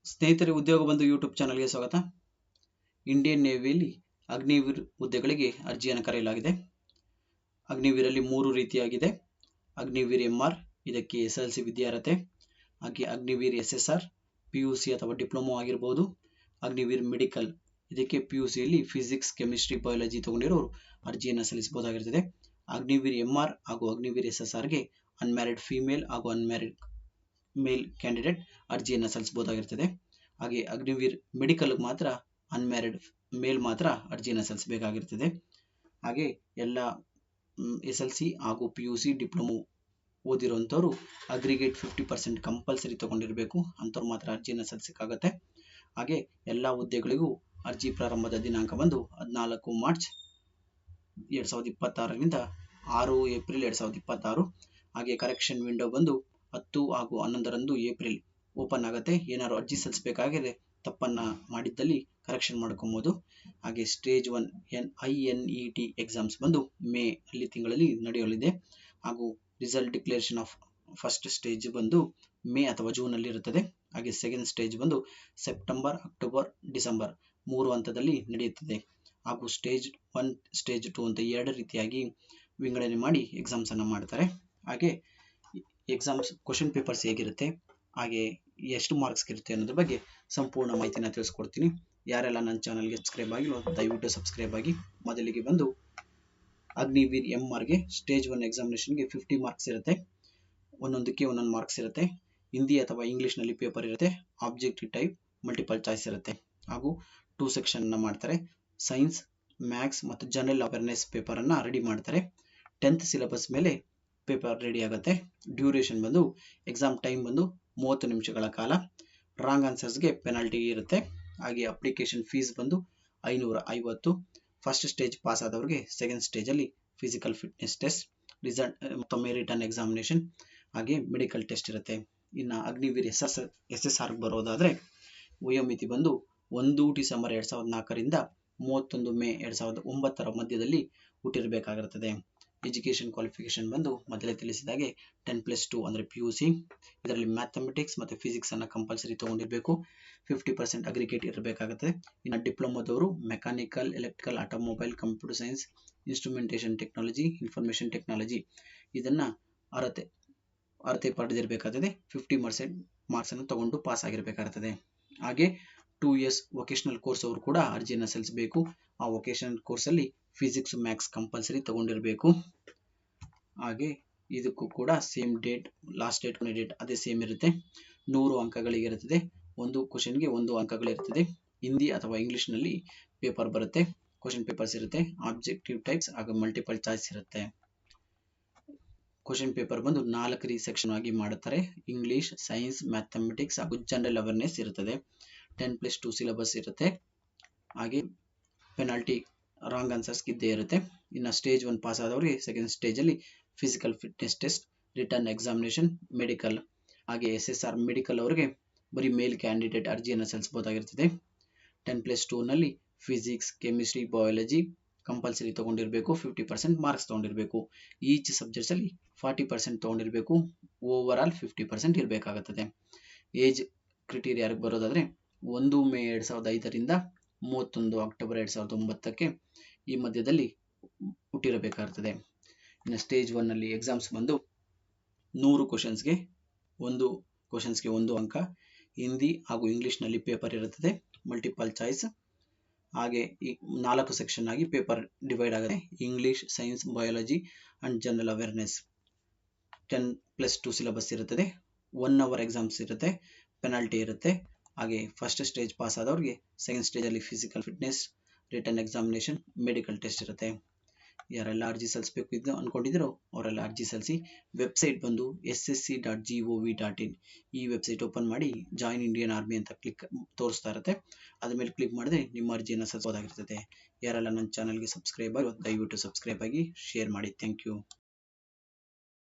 ಸ್ನೇಹಿತರೆ, ಉದ್ಯೋಗ ಬಂಧು ಯೂಟ್ಯೂಬ್ ಚಾನಲ್ಗೆ ಸ್ವಾಗತ. ಇಂಡಿಯನ್ ನೇವಿಯಲ್ಲಿ ಅಗ್ನಿವೀರ್ ಹುದ್ದೆಗಳಿಗೆ ಅರ್ಜಿಯನ್ನು ಕರೆಯಲಾಗಿದೆ. ಅಗ್ನಿವೀರಲ್ಲಿ 3 ರೀತಿಯಾಗಿದೆ. ಅಗ್ನಿವೀರ್ ಎಂಆರ್, ಇದಕ್ಕೆ SLC ವಿದ್ಯಾರ್ಹತೆ. ಹಾಗೆ ಅಗ್ನಿವೀರ್ SSR, PUC ಅಥವಾ ಡಿಪ್ಲೊಮಾ ಆಗಿರಬಹುದು. ಅಗ್ನಿವೀರ್ ಮೆಡಿಕಲ್, ಇದಕ್ಕೆ PUCಯಲ್ಲಿ ಫಿಸಿಕ್ಸ್, ಕೆಮಿಸ್ಟ್ರಿ, ಬಯಾಲಜಿ ತಗೊಂಡಿರೋರು ಅರ್ಜಿಯನ್ನು ಸಲ್ಲಿಸಬಹುದಾಗಿರುತ್ತದೆ. ಅಗ್ನಿವೀರ್ ಎಂಆರ್ ಹಾಗೂ ಅಗ್ನಿವೀರ್ SSRಗೆ ಅನ್ಮ್ಯಾರಿಡ್ ಫಿಮೇಲ್ ಹಾಗೂ ಅನ್ಮ್ಯಾರಿಡ್ ಮೇಲ್ ಕ್ಯಾಂಡಿಡೇಟ್ ಅರ್ಜಿಯನ್ನು ಸಲ್ಲಿಸಬಹುದಾಗಿರುತ್ತದೆ. ಹಾಗೆ ಅಗ್ನಿವೀರ್ ಮೆಡಿಕಲ್ ಮಾತ್ರ ಅನ್ಮ್ಯಾರಿಡ್ ಮೇಲ್ ಮಾತ್ರ ಅರ್ಜಿಯನ್ನು ಸಲ್ಲಿಸಬೇಕಾಗಿರುತ್ತದೆ. ಹಾಗೆ ಎಲ್ಲ SLC ಹಾಗೂ PUC ಡಿಪ್ಲೊಮೊ ಓದಿರುವಂಥವ್ರು ಅಗ್ರಿಗೇಟ್ 50% ಕಂಪಲ್ಸರಿ ತಗೊಂಡಿರಬೇಕು. ಅಂಥವ್ರು ಮಾತ್ರ ಅರ್ಜಿಯನ್ನು ಸಲ್ಲಿಸಕ್ಕಾಗತ್ತೆ. ಹಾಗೆ ಎಲ್ಲ ಹುದ್ದೆಗಳಿಗೂ ಅರ್ಜಿ ಪ್ರಾರಂಭದ ದಿನಾಂಕ ಬಂದು 14 ಮಾರ್ಚ್ 2026ರಿಂದ 6 ಏಪ್ರಿಲ್ 2026. ಹಾಗೆ ಕರೆಕ್ಷನ್ ವಿಂಡೋ ಬಂದು 10 ಹಾಗೂ 11ರಂದು ಏಪ್ರಿಲ್ ಓಪನ್ ಆಗುತ್ತೆ. ಏನಾದ್ರು ಅರ್ಜಿ ಸಲ್ಲಿಸಬೇಕಾಗಿದೆ ತಪ್ಪನ್ನ ಮಾಡಿದ್ದಲ್ಲಿ ಕರೆಕ್ಷನ್ ಮಾಡ್ಕೊಬೋದು. ಹಾಗೆ ಸ್ಟೇಜ್ 1 INET ಎಕ್ಸಾಮ್ಸ್ ಬಂದು ಮೇ ತಿಂಗಳಲ್ಲಿ ನಡೆಯಲಿದೆ. ಹಾಗೂ result declaration of first stage ಬಂದು ಮೇ ಅಥವಾ ಜೂನ್ ಅಲ್ಲಿ ಇರುತ್ತದೆ. ಹಾಗೆ ಸೆಕೆಂಡ್ ಸ್ಟೇಜ್ ಬಂದು ಸೆಪ್ಟೆಂಬರ್, ಅಕ್ಟೋಬರ್, ಡಿಸೆಂಬರ್ 3 ಹಂತದಲ್ಲಿ ನಡೆಯುತ್ತದೆ. ಹಾಗೂ ಸ್ಟೇಜ್ 1, ಸ್ಟೇಜ್ 2 ಅಂತ 2 ರೀತಿಯಾಗಿ ವಿಂಗಡಣೆ ಮಾಡಿ ಎಕ್ಸಾಮ್ಸ್ ಅನ್ನ ಮಾಡ್ತಾರೆ. ಹಾಗೆ ಎಕ್ಸಾಮ್ಸ್ ಕ್ವಶನ್ ಪೇಪರ್ಸ್ ಹೇಗಿರುತ್ತೆ, ಹಾಗೆ ಎಷ್ಟು ಮಾರ್ಕ್ಸ್ ಇರುತ್ತೆ ಅನ್ನೋದ್ರ ಬಗ್ಗೆ ಸಂಪೂರ್ಣ ಮಾಹಿತಿನ ತಿಳಿಸ್ಕೊಡ್ತೀನಿ. ಯಾರೆಲ್ಲ ನನ್ನ ಚಾನಲ್ಗೆ ಸಬ್ಸ್ಕ್ರೈಬ್ ಆಗಿಲ್ಲ ದಯವಿಟ್ಟು ಸಬ್ಸ್ಕ್ರೈಬ್ ಆಗಿ. ಮೊದಲಿಗೆ ಬಂದು ಅಗ್ನಿವೀರ್ ಎಂಆರ್ಗೆ ಸ್ಟೇಜ್ 1 ಎಕ್ಸಾಮಿನೇಷನ್ಗೆ 50 ಮಾರ್ಕ್ಸ್ ಇರುತ್ತೆ. ಒಂದೊಂದಕ್ಕೆ ಒಂದೊಂದು ಮಾರ್ಕ್ಸ್ ಇರುತ್ತೆ. ಹಿಂದಿ ಅಥವಾ ಇಂಗ್ಲಿಷ್ನಲ್ಲಿ ಪೇಪರ್ ಇರುತ್ತೆ. ಆಬ್ಜೆಕ್ಟಿವ್ ಟೈಪ್, ಮಲ್ಟಿಪಲ್ ಚಾಯ್ಸ್ ಇರುತ್ತೆ. ಹಾಗೂ 2 ಸೆಕ್ಷನ್ ಮಾಡ್ತಾರೆ. ಸೈನ್ಸ್, ಮ್ಯಾಥ್ಸ್ ಮತ್ತು ಜನರಲ್ ಅವೇರ್ನೆಸ್ ಪೇಪರ್ ಅನ್ನ ರೆಡಿ ಮಾಡ್ತಾರೆ. 10th ಸಿಲೆಬಸ್ ಮೇಲೆ ಪೇಪರ್ ರೆಡಿ ಆಗುತ್ತೆ. ಡ್ಯೂರೇಷನ್ ಬಂದು ಎಕ್ಸಾಮ್ ಟೈಮ್ ಬಂದು 30 ನಿಮಿಷಗಳ ಕಾಲ. ರಾಂಗ್ ಆನ್ಸರ್ಸ್ಗೆ ಪೆನಾಲ್ಟಿ ಇರುತ್ತೆ. ಹಾಗೆ ಅಪ್ಲಿಕೇಶನ್ ಫೀಸ್ ಬಂದು 550. ಫಸ್ಟ್ ಸ್ಟೇಜ್ ಪಾಸ್ ಆದವರಿಗೆ ಸೆಕೆಂಡ್ ಸ್ಟೇಜ್ ಅಲ್ಲಿ ಫಿಸಿಕಲ್ ಫಿಟ್ನೆಸ್ ಟೆಸ್ಟ್, ರಿಸಲ್ಟ್ ಮತ್ತೊಮ್ಮೆ ರಿಟರ್ನ್ ಎಕ್ಸಾಮಿನೇಷನ್, ಹಾಗೆ ಮೆಡಿಕಲ್ ಟೆಸ್ಟ್ ಇರುತ್ತೆ. ಇನ್ನು ಅಗ್ನಿವೀರ್ SSR ಬರೋದಾದ್ರೆ ವಯೋಮಿತಿ ಬಂದು 1 ಡಿಸೆಂಬರ್ 2004ರಿಂದ 31 ಮೇ 2009ರ ಮಧ್ಯದಲ್ಲಿ ಹುಟ್ಟಿರಬೇಕಾಗಿರುತ್ತದೆ. ಎಜುಕೇಶನ್ ಕ್ವಾಲಿಫಿಕೇಶನ್ ಬಂದು ಮೊದಲೇ ತಿಳಿಸಿದಾಗೆ 10+2 ಅಂದರೆ PUC. ಇದರಲ್ಲಿ ಮ್ಯಾಥಮೆಟಿಕ್ಸ್ ಮತ್ತು ಫಿಸಿಕ್ಸ್ ಅನ್ನ ಕಂಪಲ್ಸರಿ ತಗೊಂಡಿರಬೇಕು. 50% ಅಗ್ರಿಗೇಟ್ ಇರಬೇಕಾಗುತ್ತೆ. ಇನ್ನು ಡಿಪ್ಲೊಮಾದವರು mechanical, electrical, automobile, computer science, instrumentation technology, information technology ಇದನ್ನ ಅರ್ಹತೆ ಪಡೆದಿರಬೇಕಾಗುತ್ತದೆ. 50% ಮಾರ್ಕ್ಸ್ ಅನ್ನು ತಗೊಂಡು ಪಾಸ್ ಆಗಿರಬೇಕಾಗುತ್ತದೆ. ಹಾಗೆ 2 years ವೊಕೇಶನಲ್ ಕೋರ್ಸ್ ಅವರು ಕೂಡ ಅರ್ಜಿಯನ್ನು ಸಲ್ಲಿಸಬೇಕು. ಆ ವೊಕೇಶನಲ್ ಕೋರ್ಸ್ ಅಲ್ಲಿ ಫಿಸಿಕ್ಸ್, ಮ್ಯಾಥ್ಸ್ ಕಂಪಲ್ಸರಿ ತಗೊಂಡಿರಬೇಕು. ಹಾಗೆ ಇದಕ್ಕೂ ಕೂಡ ಸೇಮ್ ಡೇಟ್, ಲಾಸ್ಟ್ ಡೇಟ್, ಕೊನೆ ಡೇಟ್ ಅದೇ ಸೇಮ್ ಇರುತ್ತೆ. 100 ಅಂಕಗಳಿಗೆ ಇರುತ್ತದೆ. ಒಂದು ಕ್ವಶನ್ಗೆ 1 ಅಂಕಗಳಿರುತ್ತದೆ. ಹಿಂದಿ ಅಥವಾ ಇಂಗ್ಲಿಷ್ ನಲ್ಲಿ ಪೇಪರ್ ಬರುತ್ತೆ. ಕ್ವಶನ್ ಪೇಪರ್ಸ್ ಇರುತ್ತೆ. ಆಬ್ಜೆಕ್ಟಿವ್ ಟೈಪ್ಸ್ ಹಾಗೂ ಮಲ್ಟಿಪಲ್ ಚಾಯ್ಸ್ ಇರುತ್ತೆ. ಕ್ವಶನ್ ಪೇಪರ್ ಬಂದು 4 ಸೆಕ್ಷನ್ ಆಗಿ ಮಾಡುತ್ತಾರೆ. ಇಂಗ್ಲಿಷ್, ಸೈನ್ಸ್, ಮ್ಯಾಥಮೆಟಿಕ್ಸ್ ಹಾಗೂ ಜನರಲ್ ಅವೇರ್ನೆಸ್ ಇರುತ್ತದೆ. 10+2 ಸಿಲೆಬಸ್ ಇರುತ್ತೆ. ಹಾಗೆ ಪೆನಾಲ್ಟಿ ರಾಂಗ್ ಆನ್ಸರ್ಸ್ ಇದ್ದೇ ಇರುತ್ತೆ. ಇನ್ನು ಸ್ಟೇಜ್ 1 ಪಾಸ್ ಆದವರಿಗೆ ಸೆಕೆಂಡ್ ಸ್ಟೇಜ್ ಅಲ್ಲಿ physical fitness test, written examination, medical. ಹಾಗೆ SSR ಮೆಡಿಕಲ್ ಅವರಿಗೆ ಬರೀ ಮೇಲ್ ಕ್ಯಾಂಡಿಡೇಟ್ ಅರ್ಜಿಯನ್ನು ಸಲ್ಲಿಸಬಹುದಾಗಿರುತ್ತದೆ. 10+2 ನಲ್ಲಿ ಫಿಸಿಕ್ಸ್, ಕೆಮಿಸ್ಟ್ರಿ, ಬಯಾಲಜಿ ಕಂಪಲ್ಸರಿ ತಗೊಂಡಿರಬೇಕು. 50% ಮಾರ್ಕ್ಸ್ ತಗೊಂಡಿರಬೇಕು. ಈಚ್ ಸಬ್ಜೆಕ್ಟ್ಸ್ ಅಲ್ಲಿ 40% ತಗೊಂಡಿರಬೇಕು. ಓವರ್ ಆಲ್ 50% ಇರಬೇಕಾಗುತ್ತದೆ. ಏಜ್ ಕ್ರಿಟೀರಿಯಾ ಬರೋದಾದ್ರೆ 1 ಮೇ 2005ರಿಂದ 31 ಅಕ್ಟೋಬರ್ 2009ಕ್ಕೆ ಈ ಮಧ್ಯದಲ್ಲಿ ಹುಟ್ಟಿರಬೇಕಾಗುತ್ತದೆ. ಇನ್ನು ಸ್ಟೇಜ್ 1 ನಲ್ಲಿ ಎಕ್ಸಾಮ್ಸ್ ಬಂದು 100 ಕ್ವಶನ್ಸ್ಗೆ 1 ಅಂಕ. ಹಿಂದಿ ಹಾಗೂ ಇಂಗ್ಲಿಷ್ ನಲ್ಲಿ ಪೇಪರ್ ಇರುತ್ತದೆ. Multiple choice. ಹಾಗೆ ಈ 4 ಸೆಕ್ಷನ್ ಆಗಿ ಪೇಪರ್ ಡಿವೈಡ್ ಆಗುತ್ತೆ. English, science, biology and general awareness. 10+2 syllabus ಇರುತ್ತದೆ. 1 hour ಎಕ್ಸಾಮ್ಸ್ ಇರುತ್ತೆ. ಪೆನಾಲ್ಟಿ ಇರುತ್ತೆ. ಹಾಗೆ ಫಸ್ಟ್ ಸ್ಟೇಜ್ ಪಾಸ್ ಆದವ್ರಿಗೆ ಸೆಕೆಂಡ್ ಸ್ಟೇಜ್ ಅಲ್ಲಿ physical fitness, written examination, medical test ಇರುತ್ತೆ. ಯಾರೆಲ್ಲ ಅರ್ಜಿ ಸಲ್ಲಿಸಬೇಕು ಅನ್ಕೊಂಡಿದ್ರು ಅವರೆಲ್ಲ ಅರ್ಜಿ ಸಲ್ಲಿಸಿ. ವೆಬ್ಸೈಟ್ ಬಂದು ssc.gov.in. ಈ ವೆಬ್ಸೈಟ್ ಓಪನ್ ಮಾಡಿ ಜಾಯಿನ್ ಇಂಡಿಯನ್ ಆರ್ಮಿ ಅಂತ ತೋರಿಸ್ತಾ ಇರುತ್ತೆ. ಅದ್ರ ಮೇಲೆ ಕ್ಲಿಕ್ ಮಾಡಿದ್ರೆ ನಿಮ್ಮ ಅರ್ಜಿಯನ್ನು ಸಲ್ಲಿಸಬಹುದಾಗಿರ್ತದೆ. ಯಾರೆಲ್ಲ ನನ್ನ ಚಾನಲ್ಗೆ ಸಬ್ಸ್ಕ್ರೈಬ್ ಆಗಿ ದಯವಿಟ್ಟು ಸಬ್ಸ್ಕ್ರೈಬ್ ಆಗಿ, ಶೇರ್ ಮಾಡಿ. Thank you.